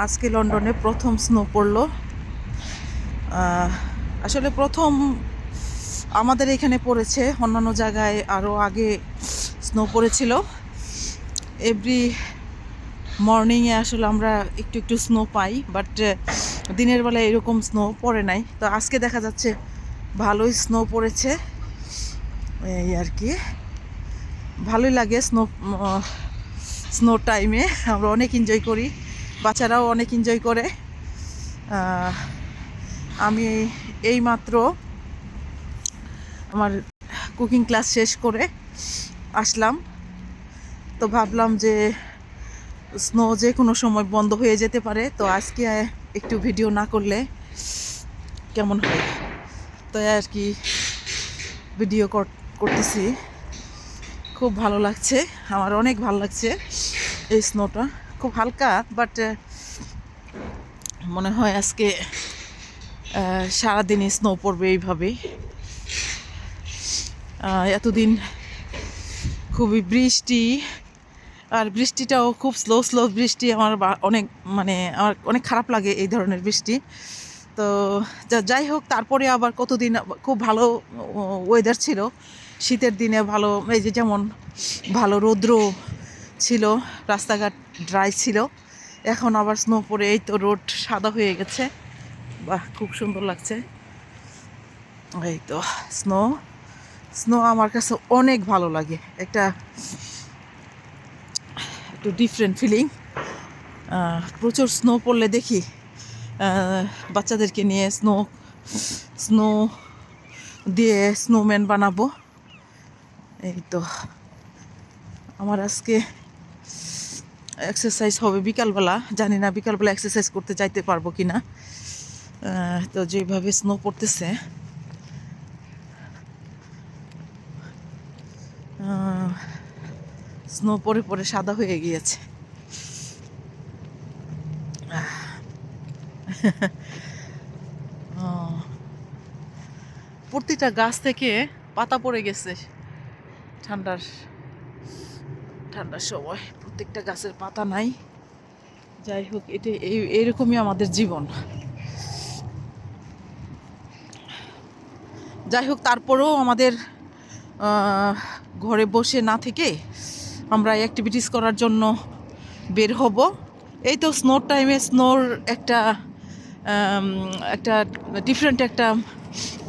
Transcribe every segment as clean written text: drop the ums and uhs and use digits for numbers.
আজকে লন্ডনে প্রথম স্নো পড়লো। আসলে প্রথম আমাদের এখানে পড়েছে, অন্যান্য জায়গায় আরও আগে স্নো পড়েছিল। এভরি মর্নিংয়ে আসলে আমরা একটু একটু স্নো পাই, বাট দিনের বেলায় এরকম স্নো পড়ে নাই। তো আজকে দেখা যাচ্ছে ভালোই স্নো পড়েছে, এই আর কি। ভালোই লাগে স্নো টাইমে, আমরা অনেক এনজয় করি, বাচ্চারাও অনেক এনজয় করে। আমি এইমাত্র আমার কুকিং ক্লাস শেষ করে আসলাম, তো ভাবলাম যে স্নো যে কোনো সময় বন্ধ হয়ে যেতে পারে, তো আজকে একটু ভিডিও না করলে কেমন হয়, তো আর কি ভিডিও করতেছি। খুব ভালো লাগছে, আমার অনেক ভালো লাগছে। এই স্নোটা খুব হালকা, বাট মনে হয় আজকে সারাদিনই স্নো পড়বে এইভাবেই। এতদিন খুবই বৃষ্টি, আর বৃষ্টিটাও খুব স্লো স্লো বৃষ্টি। আমার আমার অনেক খারাপ লাগে এই ধরনের বৃষ্টি। তো যাই হোক, তারপরে আবার কতদিন খুব ভালো ওয়েদার ছিল, শীতের দিনে ভালো, এই যে যেমন ভালো রৌদ্র ছিল, রাস্তাঘাট ড্রাই ছিল। এখন আবার স্নো পড়ে এই তো রোড সাদা হয়ে গেছে। বাহ, খুব সুন্দর লাগছে। এই তো স্নো স্নো আমার কাছে অনেক ভালো লাগে, একটু ডিফারেন্ট ফিলিং। প্রচুর স্নো পড়লে দেখি বাচ্চাদেরকে নিয়ে স্নো দিয়ে স্নোম্যান বানাবো। এই তো আমার আজকে এক্সারসাইজ হবে বিকালবেলা, জানি না বিকালবেলা এক্সারসাইজ করতে যাইতে পারবো কি না। তো যেভাবে স্নো পড়তেছে, স্নো পরে পরে সাদা হয়ে গিয়েছে। প্রতিটা গাছ থেকে পাতা পড়ে গেছে ঠান্ডার সময়, প্রত্যেকটা গাছের পাতা নাই। যাই হোক, এইরকমই আমাদের জীবন। যাই হোক, তারপরেও আমাদের ঘরে বসে না থেকে আমরা অ্যাক্টিভিটিস করার জন্য বের হব। এই তো স্নোর টাইমে স্নোর একটা ডিফারেন্ট একটা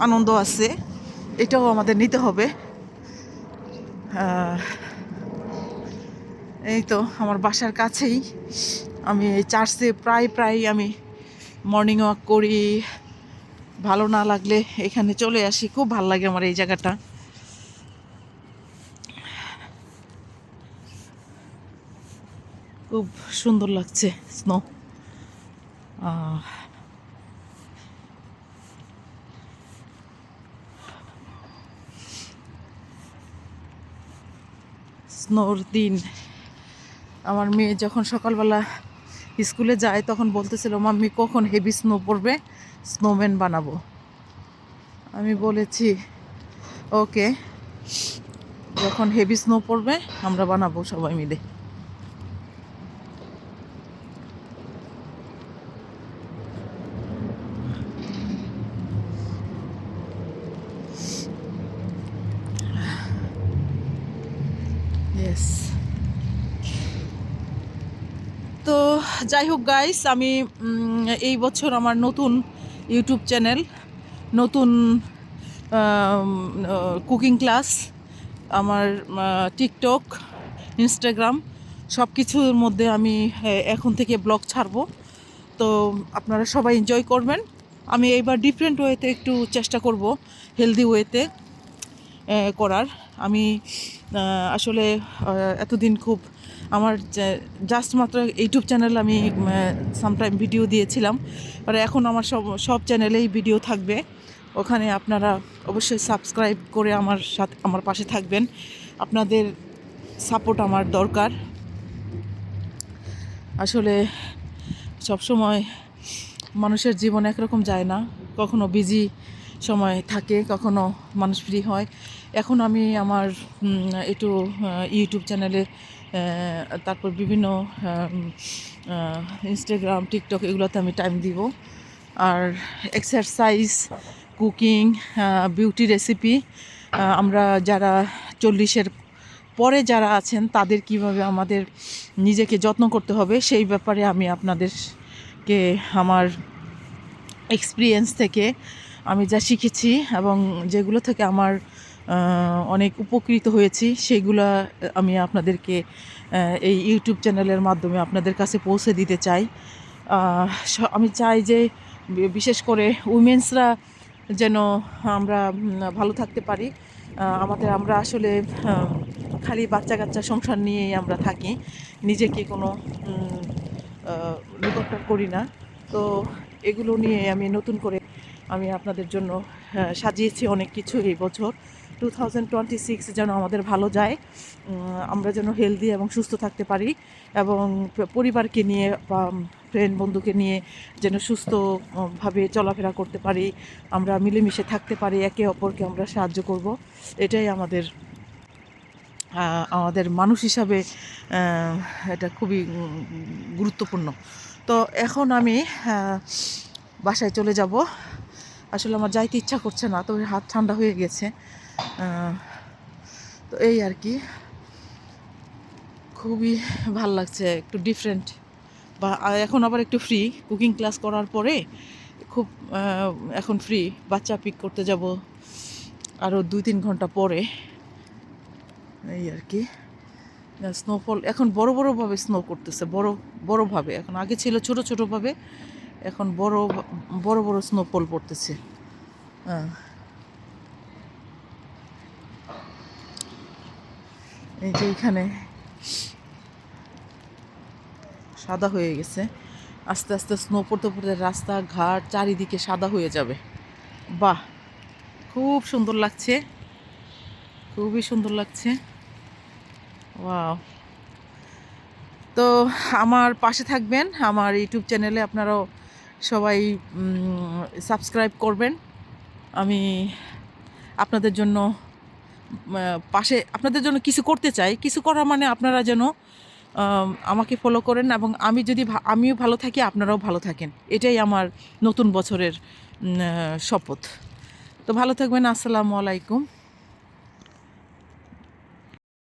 আনন্দ আছে, এটাও আমাদের নিতে হবে। এই তো আমার বাসার কাছেই, আমি এই চার্চে প্রায় আমি মর্নিং ওয়াক করি। ভালো না লাগলে এখানে চলে আসি, খুব ভালো লাগে আমার এই জায়গাটা। খুব সুন্দর লাগছে স্নো। স্নোর দিন, আমার মেয়ে যখন সকালবেলা স্কুলে যায় তখন বলতেছিল, মাম্মি কখন হেভি স্নো পড়বে, স্নোম্যান বানাবো। আমি বলেছি ওকে, যখন হেভি স্নো পড়বে আমরা বানাবো সবাই মিলে। ইয়েস। তো যাই হোক গাইস, আমি এই বছর আমার নতুন ইউটিউব চ্যানেল, নতুন কুকিং ক্লাস, আমার টিকটক, ইনস্টাগ্রাম, সব কিছুর মধ্যে আমি এখন থেকে ব্লগ ছাড়বো। তো আপনারা সবাই এনজয় করবেন। আমি এইবার ডিফারেন্ট ওয়েতে একটু চেষ্টা করব, হেলদি ওয়েতে করার। আমি আসলে এতদিন খুব আমার জাস্ট মাত্র ইউটিউব চ্যানেল আমি সামটাইম ভিডিও দিয়েছিলাম, আর এখন আমার সব চ্যানেলেই ভিডিও থাকবে। ওখানে আপনারা অবশ্যই সাবস্ক্রাইব করে আমার পাশে থাকবেন। আপনাদের সাপোর্ট আমার দরকার। আসলে সবসময় মানুষের জীবন একরকম যায় না, কখনো বিজি সময় থাকে, কখনো মানুষ ফ্রি হয়। এখন আমি আমার একটু ইউটিউব চ্যানেলে তারপর বিভিন্ন ইনস্টাগ্রাম, টিকটক এগুলোতে আমি টাইম দিব। আর এক্সারসাইজ, কুকিং, বিউটি রেসিপি, আমরা যারা 40-এর পরে যারা আছেন তাদের কিভাবে আমাদের নিজেকে যত্ন করতে হবে সেই ব্যাপারে আমি আপনাদেরকে আমার এক্সপিরিয়েন্স থেকে আমি যা শিখেছি এবং যেগুলো থেকে আমার অনেক উপকৃত হয়েছি সেগুলো আমি আপনাদেরকে এই ইউটিউব চ্যানেলের মাধ্যমে আপনাদের কাছে পৌঁছে দিতে চাই। আমি চাই যে বিশেষ করে উইমেন্সরা যেন আমরা ভালো থাকতে পারি। আমরা আসলে খালি বাচ্চা কাচ্চা সংসার নিয়েই আমরা থাকি, নিজেকে কোনো নিকট্টন করি না। তো এগুলো নিয়ে আমি নতুন করে আমি আপনাদের জন্য সাজিয়েছি অনেক কিছু এই বছর 2026 যেন আমাদের ভালো যায়, আমরা যেন হেলদি এবং সুস্থ থাকতে পারি এবং পরিবারকে নিয়ে বা ফ্রেন্ড বন্ধুকে নিয়ে যেন সুস্থভাবে চলাফেরা করতে পারি, আমরা মিলেমিশে থাকতে পারি, একে অপরকে আমরা সাহায্য করব। এটাই আমাদের আমাদের মানুষ হিসাবে এটা খুবই গুরুত্বপূর্ণ। তো এখন আমি বাসায় চলে যাব। আসলে আমার যাইতে ইচ্ছা করছে না, তো হাত ঠান্ডা হয়ে গেছে। তো এই আর কি, খুবই ভাল লাগছে, একটু ডিফারেন্ট। বা এখন আবার একটু ফ্রি, কুকিং ক্লাস করার পরে খুব এখন ফ্রি। বাচ্চা পিক করতে যাব আরও 2-3 ঘন্টা পরে। এই আর কি, স্নোফল এখন বড় বড়োভাবে স্নো করতেছে, বড়োভাবে। এখন আগে ছিল ছোট ছোটোভাবে, এখন বড় বড় স্নোফল পড়তেছে। এই যে এখানে সাদা হয়ে গেছে, আস্তে আস্তে স্নো পড়তে পড়তে রাস্তাঘাট চারিদিকে সাদা হয়ে যাবে। বাহ, খুব সুন্দর লাগছে, খুবই সুন্দর লাগছে। ওয়াও। তো আমার পাশে থাকবেন, আমার ইউটিউব চ্যানেলে আপনারাও সবাই সাবস্ক্রাইব করবেন। আমি আপনাদের জন্য আপনাদের জন্য কিছু করতে চাই, কিছু করা মানে আপনারা যেন আমাকে ফলো করেন এবং আমিও ভালো থাকি, আপনারাও ভালো থাকেন। এটাই আমার নতুন বছরের শপথ। তো ভালো থাকবেন। আসসালামু আলাইকুম।